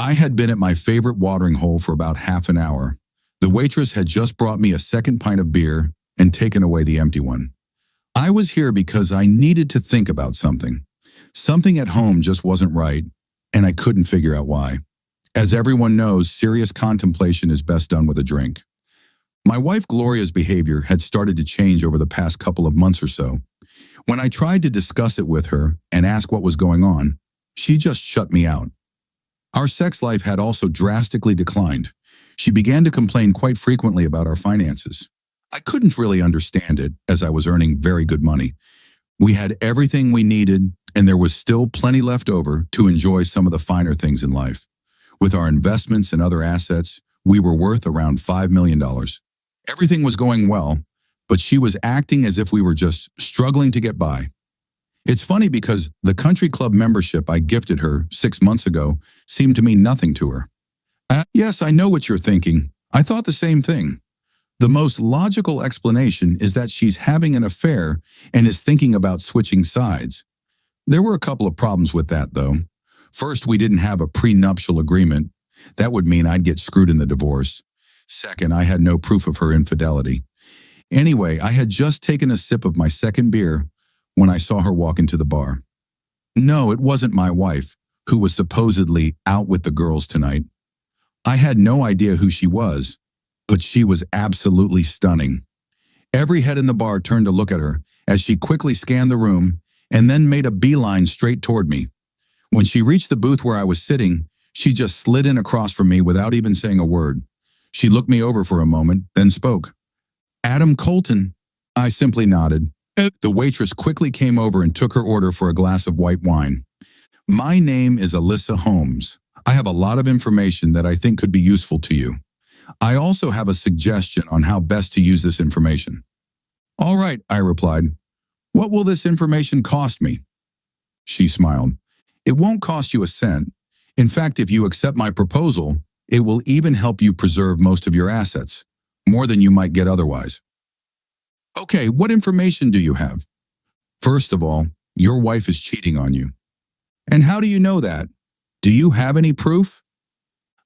I had been at my favorite watering hole for about half an hour. The waitress had just brought me a second pint of beer and taken away the empty one. I was here because I needed to think about something. Something at home just wasn't right, and I couldn't figure out why. As everyone knows, serious contemplation is best done with a drink. My wife Gloria's behavior had started to change over the past couple of months or so. When I tried to discuss it with her and ask what was going on, she just shut me out. Our sex life had also drastically declined. She began to complain quite frequently about our finances. I couldn't really understand it, as I was earning very good money. We had everything we needed, and there was still plenty left over to enjoy some of the finer things in life. With our investments and other assets, we were worth around $5 million. Everything was going well, but she was acting as if we were just struggling to get by. It's funny because the country club membership I gifted her 6 months ago seemed to mean nothing to her. Yes, I know what you're thinking. I thought the same thing. The most logical explanation is that she's having an affair and is thinking about switching sides. There were a couple of problems with that, though. First, we didn't have a prenuptial agreement. That would mean I'd get screwed in the divorce. Second, I had no proof of her infidelity. Anyway, I had just taken a sip of my second beer when I saw her walk into the bar. No, it wasn't my wife, who was supposedly out with the girls tonight. I had no idea who she was, but she was absolutely stunning. Every head in the bar turned to look at her as she quickly scanned the room and then made a beeline straight toward me. When she reached the booth where I was sitting, she just slid in across from me without even saying a word. She looked me over for a moment, then spoke. "Adam Colton." I simply nodded. The waitress quickly came over and took her order for a glass of white wine. "My name is Alyssa Holmes. I have a lot of information that I think could be useful to you. I also have a suggestion on how best to use this information." "All right," I replied. "What will this information cost me?" She smiled. "It won't cost you a cent. In fact, if you accept my proposal, it will even help you preserve most of your assets, more than you might get otherwise." "Okay, what information do you have?" "First of all, your wife is cheating on you." "And how do you know that? Do you have any proof?"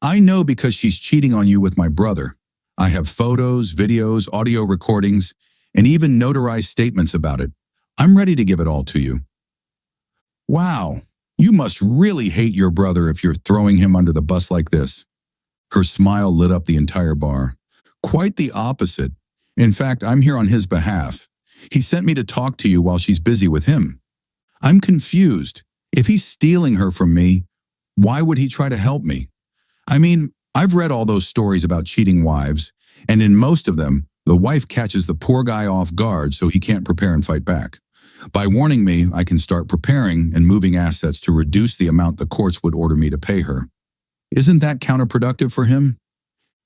"I know because she's cheating on you with my brother. I have photos, videos, audio recordings, and even notarized statements about it. I'm ready to give it all to you." "Wow, you must really hate your brother if you're throwing him under the bus like this." Her smile lit up the entire bar. "Quite the opposite. In fact, I'm here on his behalf. He sent me to talk to you while she's busy with him. I'm confused. If he's stealing her from me, why would he try to help me? I mean, I've read all those stories about cheating wives, and in most of them, the wife catches the poor guy off guard so he can't prepare and fight back. By warning me, I can start preparing and moving assets to reduce the amount the courts would order me to pay her. Isn't that counterproductive for him?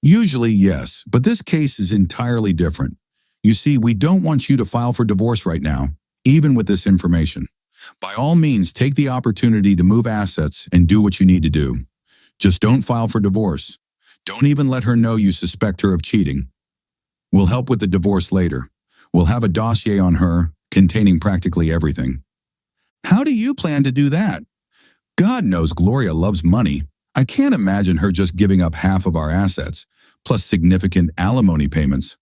Usually, yes, but this case is entirely different. You see, we don't want you to file for divorce right now, even with this information. By all means, take the opportunity to move assets and do what you need to do. Just don't file for divorce. Don't even let her know you suspect her of cheating. We'll help with the divorce later. We'll have a dossier on her containing practically everything." "How do you plan to do that?" "God knows Gloria loves money. I can't imagine her just giving up half of our assets, plus significant alimony payments."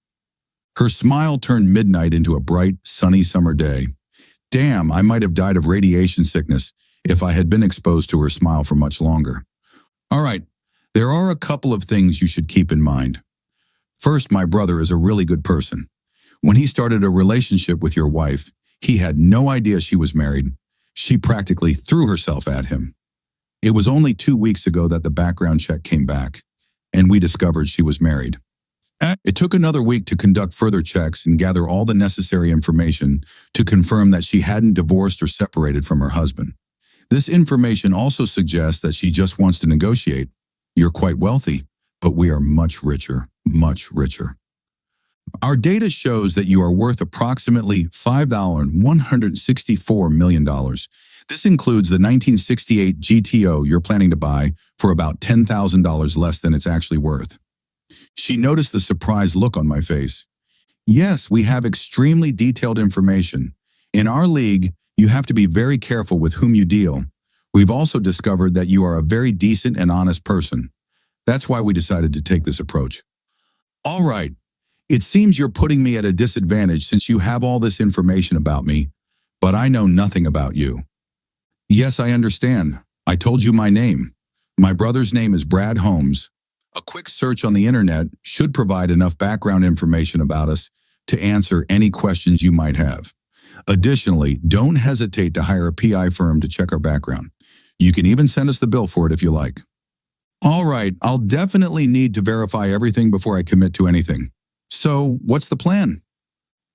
Her smile turned midnight into a bright, sunny summer day. Damn, I might have died of radiation sickness if I had been exposed to her smile for much longer. "All right, there are a couple of things you should keep in mind. First, my brother is a really good person. When he started a relationship with your wife, he had no idea she was married. She practically threw herself at him. It was only 2 weeks ago that the background check came back, and we discovered she was married. It took another week to conduct further checks and gather all the necessary information to confirm that she hadn't divorced or separated from her husband. This information also suggests that she just wants to negotiate. You're quite wealthy, but we are much richer, much richer. Our data shows that you are worth approximately $5,164 million. This includes the 1968 GTO you're planning to buy for about $10,000 less than it's actually worth. She noticed the surprised look on my face. "Yes, we have extremely detailed information. In our league, you have to be very careful with whom you deal. We've also discovered that you are a very decent and honest person. That's why we decided to take this approach. All right, it seems you're putting me at a disadvantage since you have all this information about me, but I know nothing about you. Yes, I understand. I told you my name. My brother's name is Brad Holmes. A quick search on the internet should provide enough background information about us to answer any questions you might have. Additionally, don't hesitate to hire a PI firm to check our background. You can even send us the bill for it if you like. All right, I'll definitely need to verify everything before I commit to anything. So, what's the plan?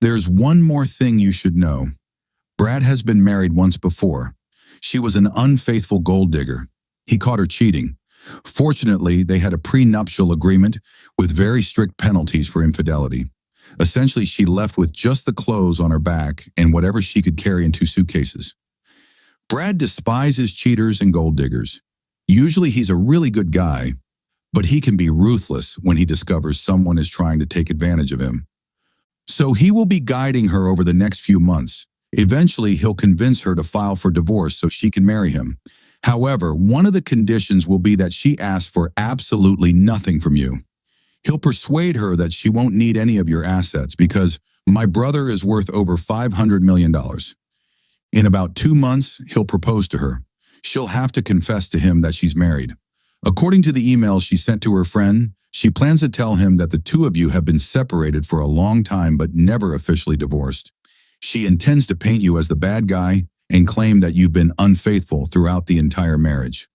There's one more thing you should know. Brad has been married once before. She was an unfaithful gold digger. He caught her cheating. Fortunately, they had a prenuptial agreement with very strict penalties for infidelity. Essentially, she left with just the clothes on her back and whatever she could carry in 2 suitcases. Brad despises cheaters and gold diggers. Usually he's a really good guy, but he can be ruthless when he discovers someone is trying to take advantage of him. So he will be guiding her over the next few months. Eventually, he'll convince her to file for divorce so she can marry him. However, one of the conditions will be that she asks for absolutely nothing from you. He'll persuade her that she won't need any of your assets because my brother is worth over $500 million. In about 2 months, he'll propose to her. She'll have to confess to him that she's married. According to the emails she sent to her friend, she plans to tell him that the 2 of you have been separated for a long time but never officially divorced. She intends to paint you as the bad guy and claim that you've been unfaithful throughout the entire marriage.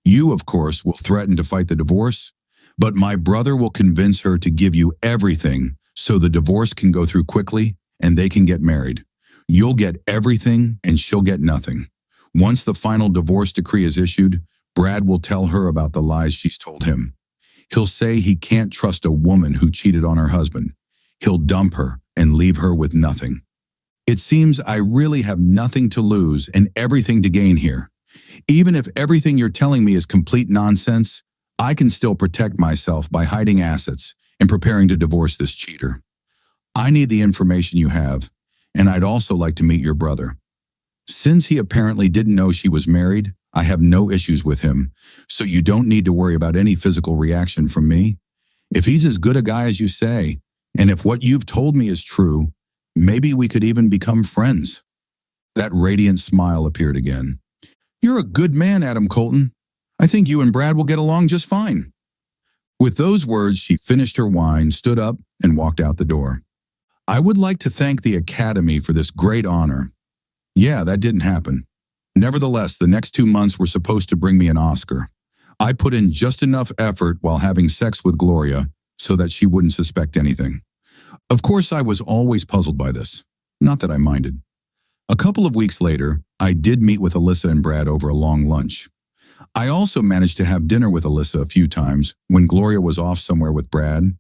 You, of course, will threaten to fight the divorce, but my brother will convince her to give you everything so the divorce can go through quickly and they can get married. You'll get everything and she'll get nothing. Once the final divorce decree is issued, Brad will tell her about the lies she's told him. He'll say he can't trust a woman who cheated on her husband. He'll dump her and leave her with nothing. It seems I really have nothing to lose and everything to gain here. Even if everything you're telling me is complete nonsense, I can still protect myself by hiding assets and preparing to divorce this cheater. I need the information you have, and I'd also like to meet your brother. Since he apparently didn't know she was married, I have no issues with him, so you don't need to worry about any physical reaction from me. If he's as good a guy as you say, and if what you've told me is true, maybe we could even become friends. That radiant smile appeared again. You're a good man, Adam Colton. I think you and Brad will get along just fine. With those words, she finished her wine, stood up, and walked out the door. I would like to thank the Academy for this great honor. Yeah, that didn't happen. Nevertheless, the next 2 months were supposed to bring me an Oscar. I put in just enough effort while having sex with Gloria so that she wouldn't suspect anything. Of course, I was always puzzled by this. Not that I minded. A couple of weeks later, I did meet with Alyssa and Brad over a long lunch. I also managed to have dinner with Alyssa a few times when Gloria was off somewhere with Brad.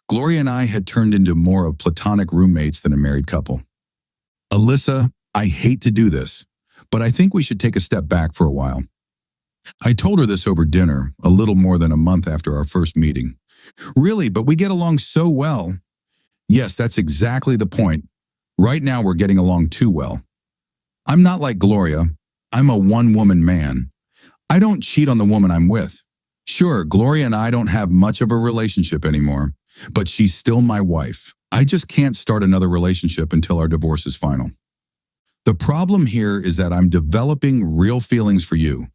Gloria and I had turned into more of platonic roommates than a married couple. Alyssa, I hate to do this, but I think we should take a step back for a while. I told her this over dinner, a little more than a month after our first meeting. Really, but we get along so well. Yes, that's exactly the point. Right now we're getting along too well. I'm not like Gloria. I'm a one-woman man. I don't cheat on the woman I'm with. Sure, Gloria and I don't have much of a relationship anymore, but she's still my wife. I just can't start another relationship until our divorce is final. The problem here is that I'm developing real feelings for you.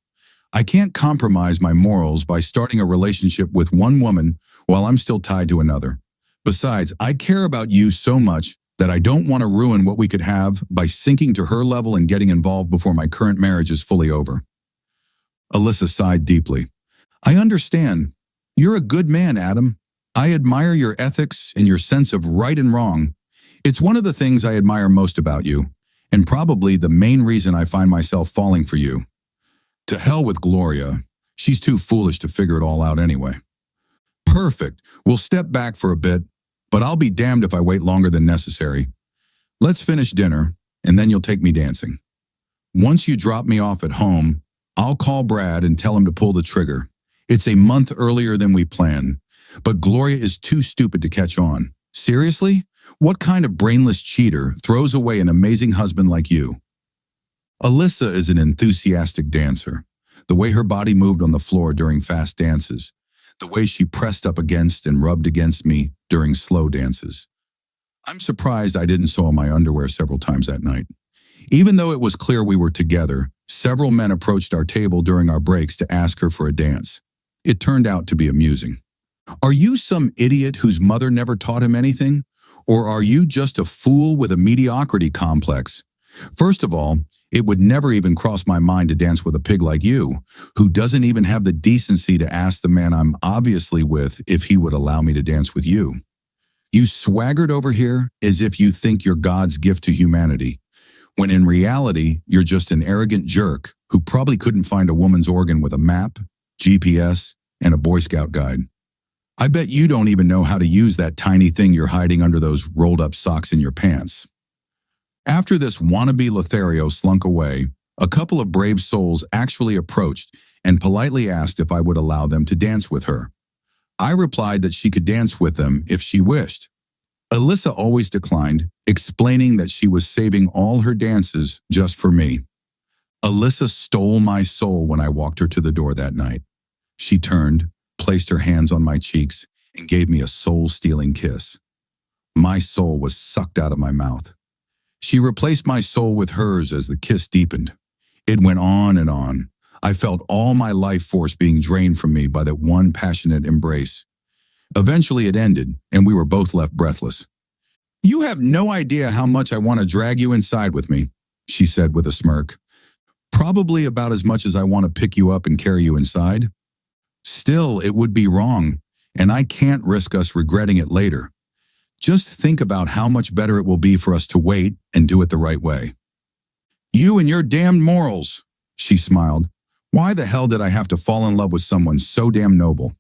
I can't compromise my morals by starting a relationship with one woman while I'm still tied to another. Besides, I care about you so much that I don't want to ruin what we could have by sinking to her level and getting involved before my current marriage is fully over. Alyssa sighed deeply. I understand. You're a good man, Adam. I admire your ethics and your sense of right and wrong. It's one of the things I admire most about you, and probably the main reason I find myself falling for you. To hell with Gloria. She's too foolish to figure it all out anyway. Perfect. We'll step back for a bit, but I'll be damned if I wait longer than necessary. Let's finish dinner, and then you'll take me dancing. Once you drop me off at home, I'll call Brad and tell him to pull the trigger. It's a month earlier than we planned, but Gloria is too stupid to catch on. Seriously? What kind of brainless cheater throws away an amazing husband like you? Alyssa is an enthusiastic dancer. The way her body moved on the floor during fast dances. The way she pressed up against and rubbed against me during slow dances. I'm surprised I didn't soil my underwear several times that night. Even though it was clear we were together, several men approached our table during our breaks to ask her for a dance. It turned out to be amusing. Are you some idiot whose mother never taught him anything? Or are you just a fool with a mediocrity complex? First of all, it would never even cross my mind to dance with a pig like you, who doesn't even have the decency to ask the man I'm obviously with if he would allow me to dance with you. You swaggered over here as if you think you're God's gift to humanity, when in reality, you're just an arrogant jerk who probably couldn't find a woman's organ with a map, GPS, and a Boy Scout guide. I bet you don't even know how to use that tiny thing you're hiding under those rolled-up socks in your pants. After this wannabe Lothario slunk away, a couple of brave souls actually approached and politely asked if I would allow them to dance with her. I replied that she could dance with them if she wished. Alyssa always declined, explaining that she was saving all her dances just for me. Alyssa stole my soul when I walked her to the door that night. She turned, placed her hands on my cheeks, and gave me a soul-stealing kiss. My soul was sucked out of my mouth. She replaced my soul with hers as the kiss deepened. It went on and on. I felt all my life force being drained from me by that one passionate embrace. Eventually it ended, and we were both left breathless. You have no idea how much I want to drag you inside with me, she said with a smirk. Probably about as much as I want to pick you up and carry you inside. Still, it would be wrong, and I can't risk us regretting it later. Just think about how much better it will be for us to wait and do it the right way. You and your damned morals, she smiled. Why the hell did I have to fall in love with someone so damn noble?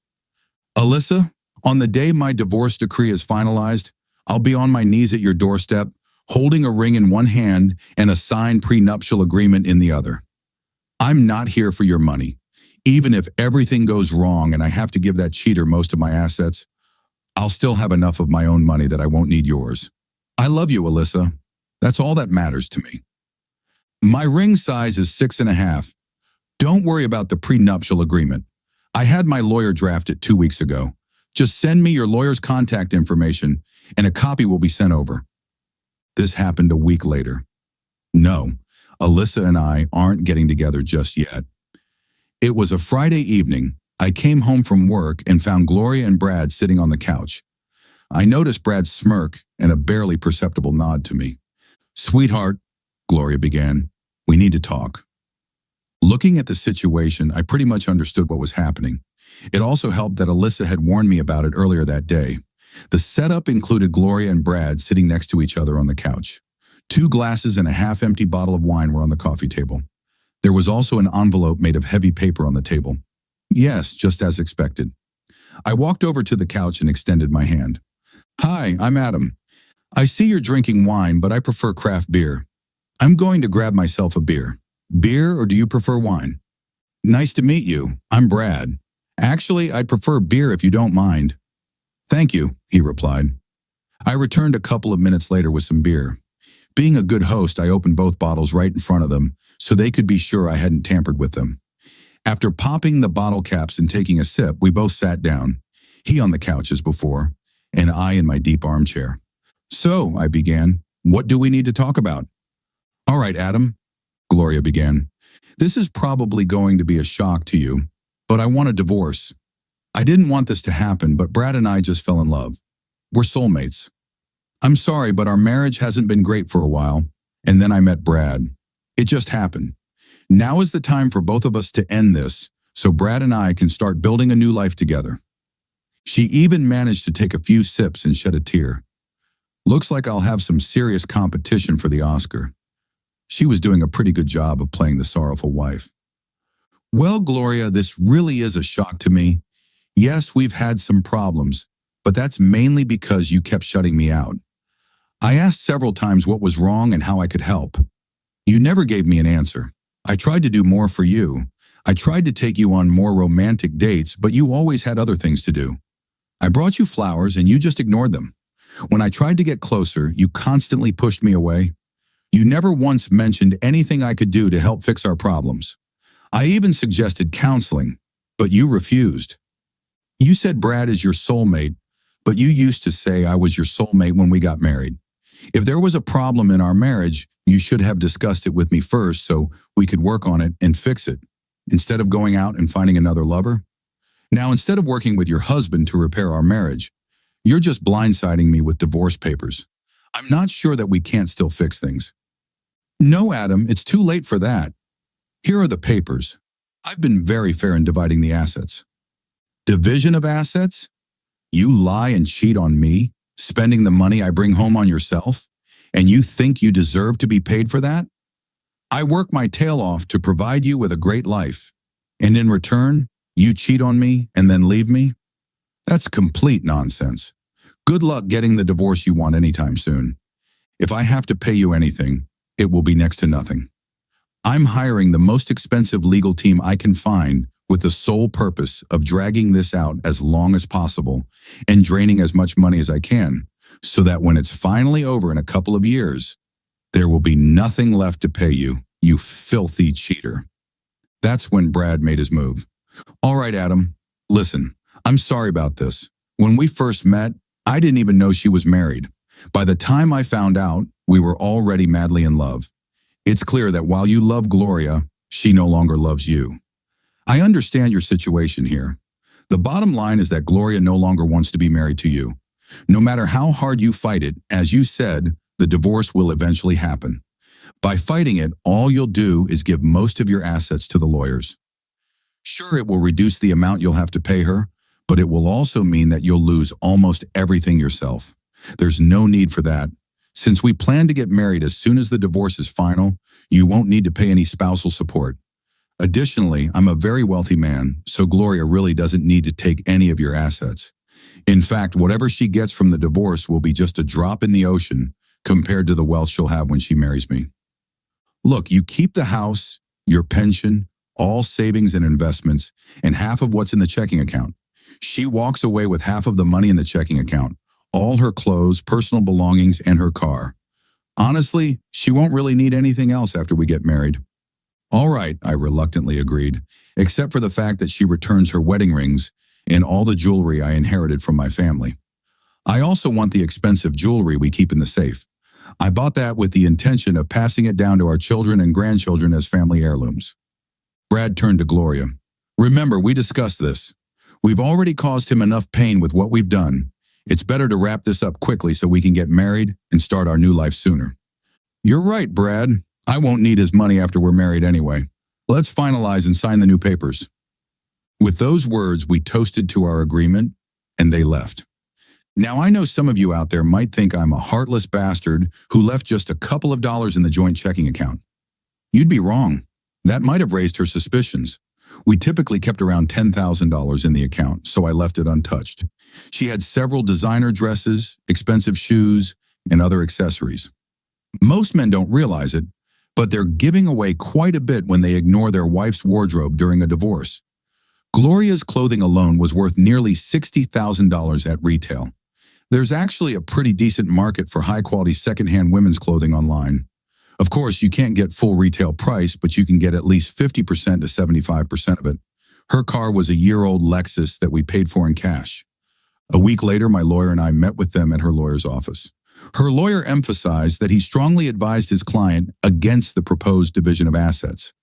Alyssa, on the day my divorce decree is finalized, I'll be on my knees at your doorstep, holding a ring in one hand and a signed prenuptial agreement in the other. I'm not here for your money. Even if everything goes wrong and I have to give that cheater most of my assets, I'll still have enough of my own money that I won't need yours. I love you, Alyssa. That's all that matters to me. My ring size is 6.5. Don't worry about the prenuptial agreement. I had my lawyer draft it 2 weeks ago. Just send me your lawyer's contact information and a copy will be sent over. This happened a week later. No, Alyssa and I aren't getting together just yet. It was a Friday evening. I came home from work and found Gloria and Brad sitting on the couch. I noticed Brad's smirk and a barely perceptible nod to me. Sweetheart, Gloria began, we need to talk. Looking at the situation, I pretty much understood what was happening. It also helped that Alyssa had warned me about it earlier that day. The setup included Gloria and Brad sitting next to each other on the couch. 2 glasses and a half-empty bottle of wine were on the coffee table. There was also an envelope made of heavy paper on the table. Yes, just as expected. I walked over to the couch and extended my hand. Hi, I'm Adam. I see you're drinking wine, but I prefer craft beer. I'm going to grab myself a beer. Beer, or do you prefer wine? Nice to meet you. I'm Brad. Actually, I'd prefer beer if you don't mind. Thank you, he replied. I returned a couple of minutes later with some beer. Being a good host, I opened both bottles right in front of them so they could be sure I hadn't tampered with them. After popping the bottle caps and taking a sip, we both sat down, he on the couch as before, and I in my deep armchair. So, I began, what do we need to talk about? All right, Adam, Gloria began. This is probably going to be a shock to you, but I want a divorce. I didn't want this to happen, but Brad and I just fell in love. We're soulmates. I'm sorry, but our marriage hasn't been great for a while, and then I met Brad. It just happened. Now is the time for both of us to end this, so Brad and I can start building a new life together. She even managed to take a few sips and shed a tear. Looks like I'll have some serious competition for the Oscar. She was doing a pretty good job of playing the sorrowful wife. Well, Gloria, this really is a shock to me. Yes, we've had some problems, but that's mainly because you kept shutting me out. I asked several times what was wrong and how I could help. You never gave me an answer. I tried to do more for you. I tried to take you on more romantic dates, but you always had other things to do. I brought you flowers and you just ignored them. When I tried to get closer, you constantly pushed me away. You never once mentioned anything I could do to help fix our problems. I even suggested counseling, but you refused. You said Brad is your soulmate, but you used to say I was your soulmate when we got married. If there was a problem in our marriage, you should have discussed it with me first so we could work on it and fix it, instead of going out and finding another lover. Now, instead of working with your husband to repair our marriage, you're just blindsiding me with divorce papers. I'm not sure that we can't still fix things. No, Adam, it's too late for that. Here are the papers. I've been very fair in dividing the assets. Division of assets? You lie and cheat on me, spending the money I bring home on yourself, and you think you deserve to be paid for that? I work my tail off to provide you with a great life, and in return, you cheat on me and then leave me? That's complete nonsense. Good luck getting the divorce you want anytime soon. If I have to pay you anything, it will be next to nothing. I'm hiring the most expensive legal team I can find with the sole purpose of dragging this out as long as possible and draining as much money as I can, so that when it's finally over in a couple of years, there will be nothing left to pay you, you filthy cheater. That's when Brad made his move. All right, Adam, listen, I'm sorry about this. When we first met, I didn't even know she was married. By the time I found out, we were already madly in love. It's clear that while you love Gloria, she no longer loves you. I understand your situation here. The bottom line is that Gloria no longer wants to be married to you. No matter how hard you fight it, as you said, the divorce will eventually happen. By fighting it, all you'll do is give most of your assets to the lawyers. Sure, it will reduce the amount you'll have to pay her, but it will also mean that you'll lose almost everything yourself. There's no need for that. Since we plan to get married as soon as the divorce is final, you won't need to pay any spousal support. Additionally, I'm a very wealthy man, so Gloria really doesn't need to take any of your assets. In fact, whatever she gets from the divorce will be just a drop in the ocean compared to the wealth she'll have when she marries me. Look, you keep the house, your pension, all savings and investments, and half of what's in the checking account. She walks away with half of the money in the checking account, all her clothes, personal belongings, and her car. Honestly, she won't really need anything else after we get married. All right, I reluctantly agreed, except for the fact that she returns her wedding rings and all the jewelry I inherited from my family. I also want the expensive jewelry we keep in the safe. I bought that with the intention of passing it down to our children and grandchildren as family heirlooms. Brad turned to Gloria. Remember, we discussed this. We've already caused him enough pain with what we've done. It's better to wrap this up quickly so we can get married and start our new life sooner. You're right, Brad. I won't need his money after we're married anyway. Let's finalize and sign the new papers. With those words, we toasted to our agreement, and they left. Now, I know some of you out there might think I'm a heartless bastard who left just a couple of dollars in the joint checking account. You'd be wrong. That might have raised her suspicions. We typically kept around $10,000 in the account, so I left it untouched. She had several designer dresses, expensive shoes, and other accessories. Most men don't realize it, but they're giving away quite a bit when they ignore their wife's wardrobe during a divorce. Gloria's clothing alone was worth nearly $60,000 at retail. There's actually a pretty decent market for high-quality secondhand women's clothing online. Of course, you can't get full retail price, but you can get at least 50% to 75% of it. Her car was a year-old Lexus that we paid for in cash. A week later, my lawyer and I met with them at her lawyer's office. Her lawyer emphasized that he strongly advised his client against the proposed division of assets.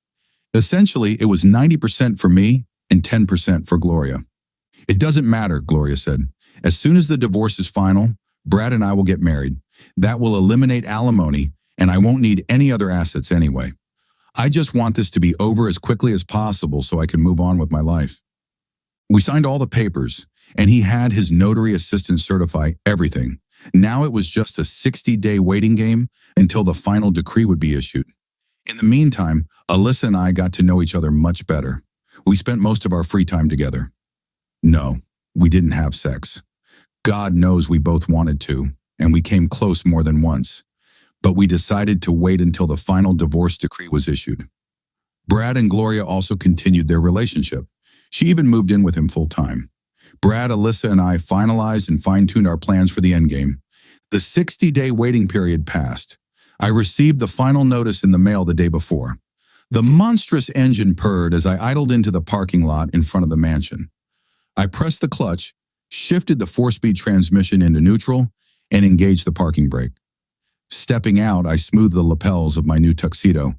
Essentially, it was 90% for me and 10% for Gloria. It doesn't matter, Gloria said. As soon as the divorce is final, Brad and I will get married. That will eliminate alimony, and I won't need any other assets anyway. I just want this to be over as quickly as possible so I can move on with my life. We signed all the papers, and he had his notary assistant certify everything. Now it was just a 60-day waiting game until the final decree would be issued. In the meantime, Alyssa and I got to know each other much better. We spent most of our free time together. No, we didn't have sex. God knows we both wanted to, and we came close more than once. But we decided to wait until the final divorce decree was issued. Brad and Gloria also continued their relationship. She even moved in with him full-time. Brad, Alyssa, and I finalized and fine-tuned our plans for the endgame. The 60-day waiting period passed. I received the final notice in the mail the day before. The monstrous engine purred as I idled into the parking lot in front of the mansion. I pressed the clutch, shifted the 4-speed transmission into neutral, and engaged the parking brake. Stepping out, I smoothed the lapels of my new tuxedo.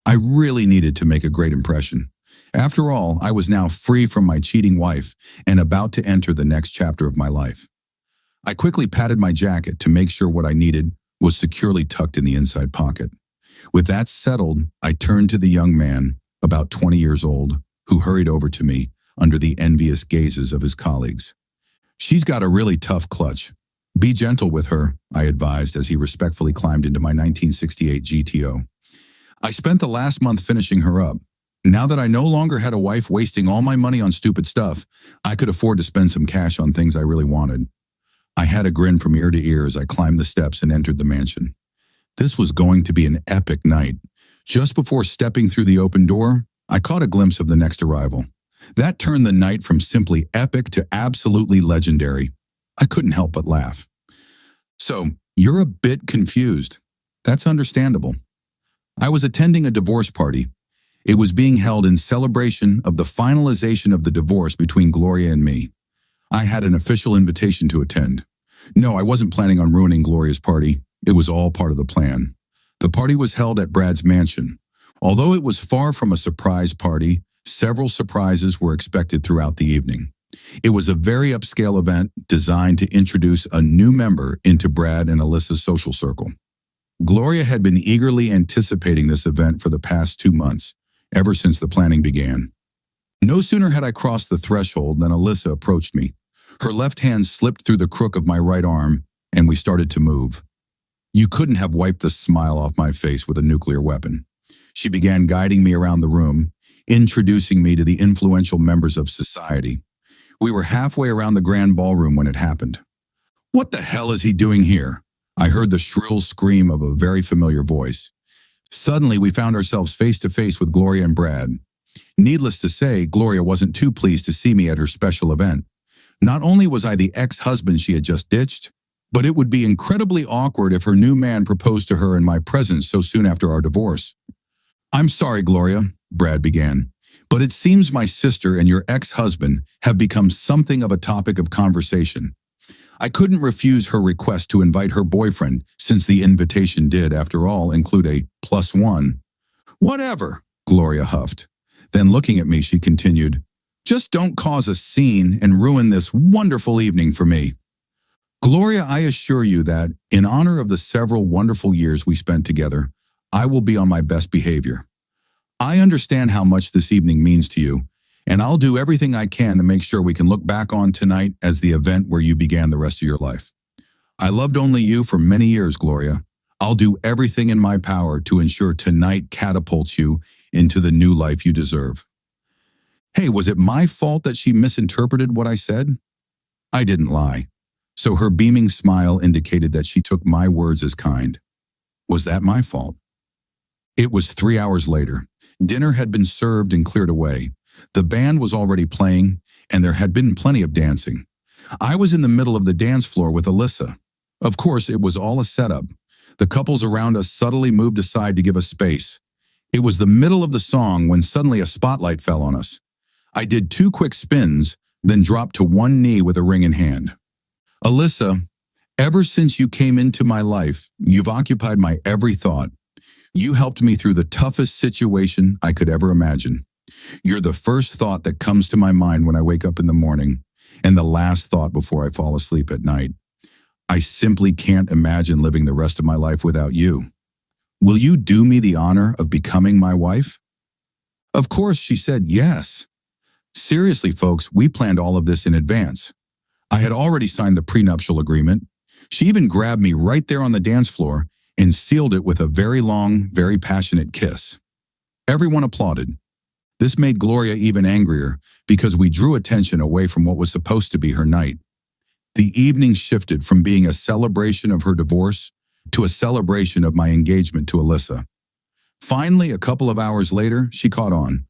I really needed to make a great impression. After all, I was now free from my cheating wife and about to enter the next chapter of my life. I quickly patted my jacket to make sure what I needed was securely tucked in the inside pocket. With that settled, I turned to the young man, about 20 years old, who hurried over to me under the envious gazes of his colleagues. "She's got a really tough clutch. Be gentle with her," I advised as he respectfully climbed into my 1968 GTO. I spent the last month finishing her up. Now that I no longer had a wife wasting all my money on stupid stuff, I could afford to spend some cash on things I really wanted. I had a grin from ear to ear as I climbed the steps and entered the mansion. This was going to be an epic night. Just before stepping through the open door, I caught a glimpse of the next arrival. That turned the night from simply epic to absolutely legendary. I couldn't help but laugh. "So, you're a bit confused. That's understandable." I was attending a divorce party. It was being held in celebration of the finalization of the divorce between Gloria and me. I had an official invitation to attend. No, I wasn't planning on ruining Gloria's party. It was all part of the plan. The party was held at Brad's mansion. Although it was far from a surprise party, several surprises were expected throughout the evening. It was a very upscale event designed to introduce a new member into Brad and Alyssa's social circle. Gloria had been eagerly anticipating this event for the past 2 months, ever since the planning began. No sooner had I crossed the threshold than Alyssa approached me. Her left hand slipped through the crook of my right arm, and we started to move. You couldn't have wiped the smile off my face with a nuclear weapon. She began guiding me around the room, introducing me to the influential members of society. We were halfway around the grand ballroom when it happened. "What the hell is he doing here?" I heard the shrill scream of a very familiar voice. Suddenly, we found ourselves face to face with Gloria and Brad. Needless to say, Gloria wasn't too pleased to see me at her special event. Not only was I the ex-husband she had just ditched, but it would be incredibly awkward if her new man proposed to her in my presence so soon after our divorce. "I'm sorry, Gloria," Brad began, "but it seems my sister and your ex-husband have become something of a topic of conversation. I couldn't refuse her request to invite her boyfriend, since the invitation did, after all, include a +1. "Whatever," Gloria huffed. Then looking at me, she continued, "Just don't cause a scene and ruin this wonderful evening for me." Gloria, I assure you that, in honor of the several wonderful years we spent together, I will be on my best behavior. I understand how much this evening means to you, and I'll do everything I can to make sure we can look back on tonight as the event where you began the rest of your life. I loved only you for many years, Gloria. I'll do everything in my power to ensure tonight catapults you into the new life you deserve. Hey, was it my fault that she misinterpreted what I said? I didn't lie. So her beaming smile indicated that she took my words as kind. Was that my fault? It was 3 hours later. Dinner had been served and cleared away. The band was already playing, and there had been plenty of dancing. I was in the middle of the dance floor with Alyssa. Of course, it was all a setup. The couples around us subtly moved aside to give us space. It was the middle of the song when suddenly a spotlight fell on us. I did 2 quick spins, then dropped to one knee with a ring in hand. "Alyssa, ever since you came into my life, you've occupied my every thought. You helped me through the toughest situation I could ever imagine. You're the first thought that comes to my mind when I wake up in the morning, and the last thought before I fall asleep at night. I simply can't imagine living the rest of my life without you. Will you do me the honor of becoming my wife?" Of course, she said yes. Seriously, folks, we planned all of this in advance. I had already signed the prenuptial agreement. She even grabbed me right there on the dance floor and sealed it with a very long, very passionate kiss. Everyone applauded. This made Gloria even angrier because we drew attention away from what was supposed to be her night. The evening shifted from being a celebration of her divorce to a celebration of my engagement to Alyssa. Finally, a couple of hours later, she caught on.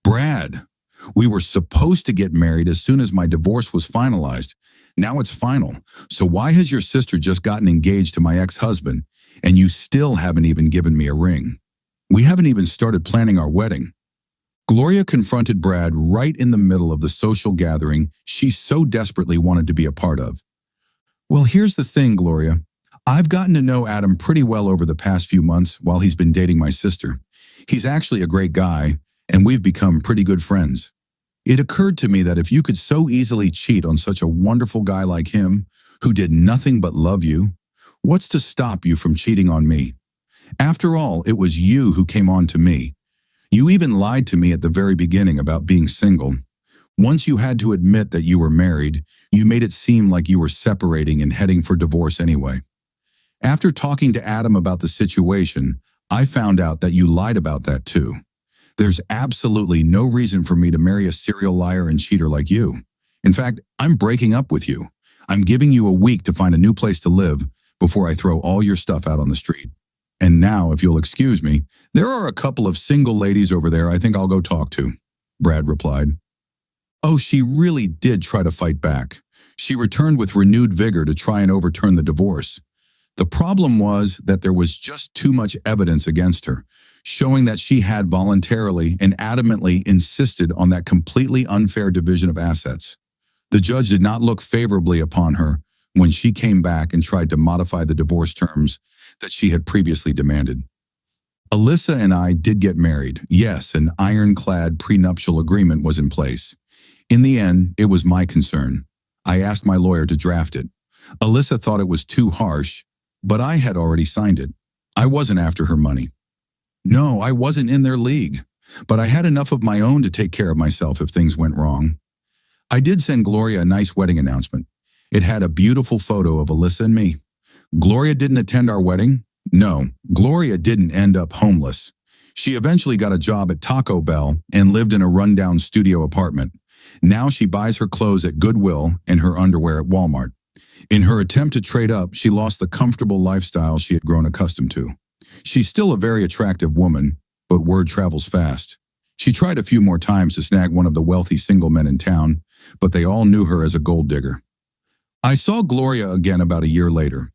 "Brad, we were supposed to get married as soon as my divorce was finalized. Now it's final. So why has your sister just gotten engaged to my ex-husband, and you still haven't even given me a ring?" We haven't even started planning our wedding." Gloria confronted Brad right in the middle of the social gathering she so desperately wanted to be a part of. "Well, here's the thing, Gloria. I've gotten to know Adam pretty well over the past few months while he's been dating my sister. He's actually a great guy, and we've become pretty good friends. It occurred to me that if you could so easily cheat on such a wonderful guy like him, who did nothing but love you, what's to stop you from cheating on me? After all, it was you who came on to me. You even lied to me at the very beginning about being single. Once you had to admit that you were married, you made it seem like you were separating and heading for divorce anyway. After talking to Adam about the situation, I found out that you lied about that too. There's absolutely no reason for me to marry a serial liar and cheater like you. In fact, I'm breaking up with you. I'm giving you a week to find a new place to live before I throw all your stuff out on the street. And now, if you'll excuse me, there are a couple of single ladies over there I think I'll go talk to," Brad replied. Oh, she really did try to fight back. She returned with renewed vigor to try and overturn the divorce. The problem was that there was just too much evidence against her, showing that she had voluntarily and adamantly insisted on that completely unfair division of assets. The judge did not look favorably upon her when she came back and tried to modify the divorce terms that she had previously demanded. Alyssa and I did get married. Yes, an ironclad prenuptial agreement was in place. In the end, it was my concern. I asked my lawyer to draft it. Alyssa thought it was too harsh, but I had already signed it. I wasn't after her money. No, I wasn't in their league, but I had enough of my own to take care of myself if things went wrong. I did send Gloria a nice wedding announcement. It had a beautiful photo of Alyssa and me. Gloria didn't attend our wedding. No, Gloria didn't end up homeless. She eventually got a job at Taco Bell and lived in a rundown studio apartment. Now she buys her clothes at Goodwill and her underwear at Walmart. In her attempt to trade up, she lost the comfortable lifestyle she had grown accustomed to. She's still a very attractive woman, but word travels fast. She tried a few more times to snag one of the wealthy single men in town, but they all knew her as a gold digger. I saw Gloria again about a year later.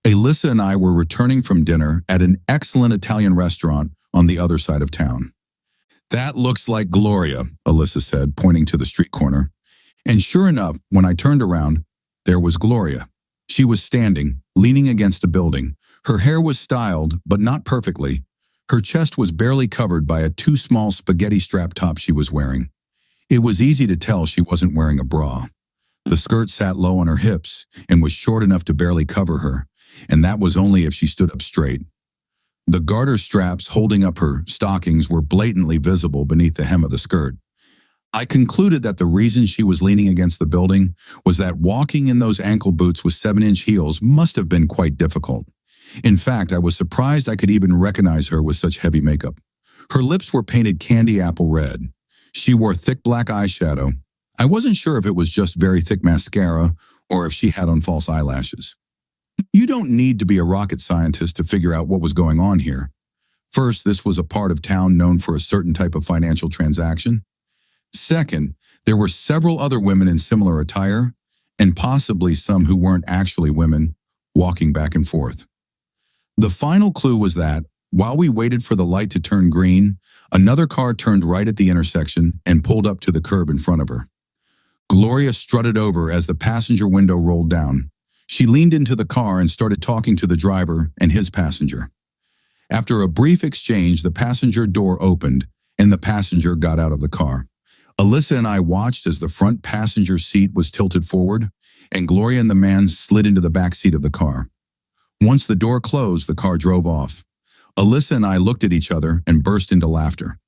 Alyssa and I were returning from dinner at an excellent Italian restaurant on the other side of town. "That looks like Gloria," Alyssa said, pointing to the street corner. And sure enough, when I turned around, there was Gloria. She was standing, leaning against a building. Her hair was styled, but not perfectly. Her chest was barely covered by a too small spaghetti strap top she was wearing. It was easy to tell she wasn't wearing a bra. The skirt sat low on her hips and was short enough to barely cover her, and that was only if she stood up straight. The garter straps holding up her stockings were blatantly visible beneath the hem of the skirt. I concluded that the reason she was leaning against the building was that walking in those ankle boots with 7-inch heels must have been quite difficult. In fact, I was surprised I could even recognize her with such heavy makeup. Her lips were painted candy apple red. She wore thick black eyeshadow. I wasn't sure if it was just very thick mascara or if she had on false eyelashes. You don't need to be a rocket scientist to figure out what was going on here. First, this was a part of town known for a certain type of financial transaction. Second, there were several other women in similar attire, and possibly some who weren't actually women, walking back and forth. The final clue was that, while we waited for the light to turn green, another car turned right at the intersection and pulled up to the curb in front of her. Gloria strutted over as the passenger window rolled down. She leaned into the car and started talking to the driver and his passenger. After a brief exchange, the passenger door opened and the passenger got out of the car. Alyssa and I watched as the front passenger seat was tilted forward and Gloria and the man slid into the back seat of the car. Once the door closed, the car drove off. Alyssa and I looked at each other and burst into laughter.